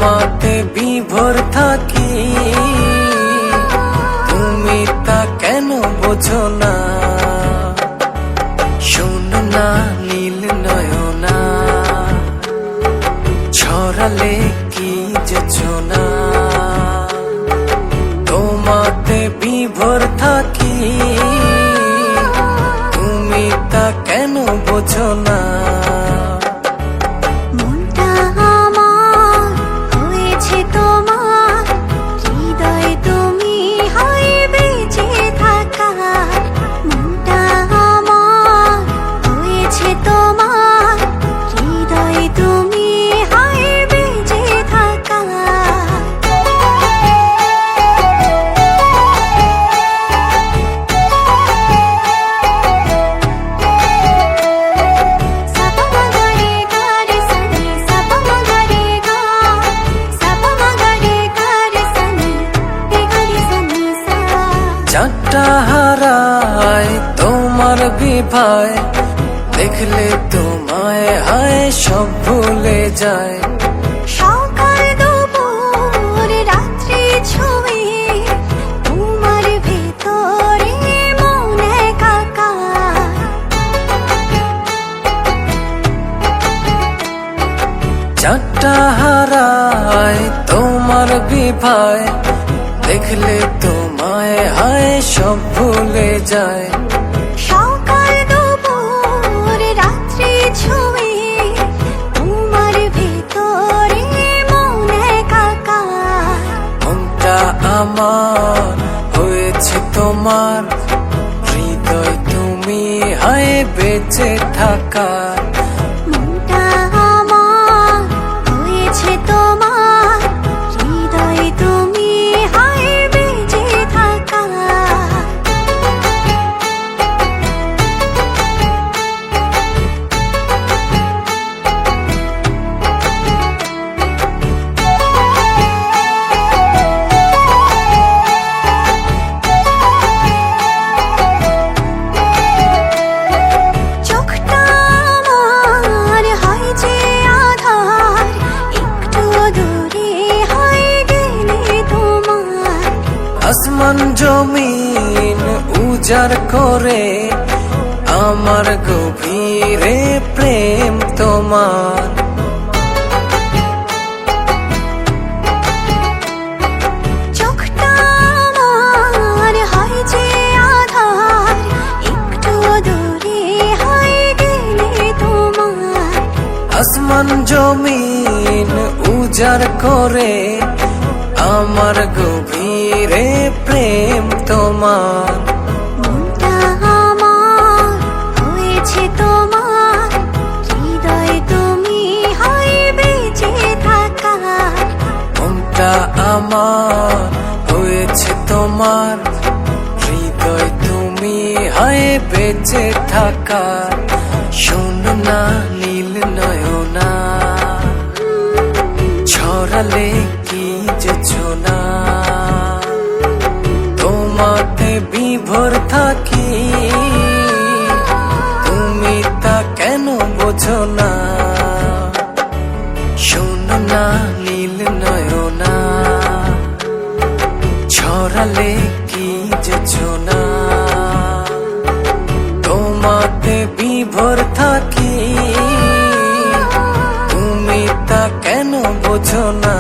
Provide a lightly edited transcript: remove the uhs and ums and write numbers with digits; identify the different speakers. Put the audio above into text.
Speaker 1: তোমাতে বিভোর থাকি, তুমি তা কেন বোঝো না? শোনো না নীল নয়না, ছড়ালে কি যোজনা, তোমাতে বিভোর থাকি, তুমি তা কেন বোঝো না? চাঁদটা হারায় তোমার বিভায়, দেখলে তোমায় হায় সব ভুলে যায়।
Speaker 2: সকাল দুপুর রাত্রি ছুঁয়ে তোমার ভেতরে মন একাকার।
Speaker 1: চাঁদটা হারায় তোমার বিভায়, দেখলে তোমায় হায় সব ভুলে যায়।
Speaker 2: সকাল দুপুর রাত্রি ছুঁয়ে তোমার ভেতরে মন একাকার।
Speaker 1: মনটা আমার হয়েছে তোমার, হৃদয় তুমি হায় বেঁচে থাকার।
Speaker 2: মনটা আমার হয়েছে তোমার, হৃদয় তুমি হায় বেঁচে থাকার। চোখটা আমার হয় যে আধার, একটু দূরে হয় গেলে তোমার।
Speaker 1: আসমান জমিন উজাড় করে আমার গভীরে প্রেম তোমার।
Speaker 2: চোখটা আমার হয় যে আধার, একটু দূরে হয় গেলে তোমার।
Speaker 1: আসমান জমিন উজাড় করে আমার গভীরে প্রেম তোমার।
Speaker 2: মনটা আমার হয়েছে তোমার, হৃদয় তুমি হয় বেঁচে থাকার।
Speaker 1: মনটা আমার হয়েছে তোমার, হৃদয় তুমি হায় বেঁচে থাকার। শোনো না নীল নয়না, ছড়ালে কি যোজনা, তোমাতে বিভোর থাকি, তুমি তা কেন বোঝো না? শোনো না নীল নয়না, ছড়ালে কি যোজনা, তোমাতে বিভোর থাকি, তুমি তা কেন বোঝো না?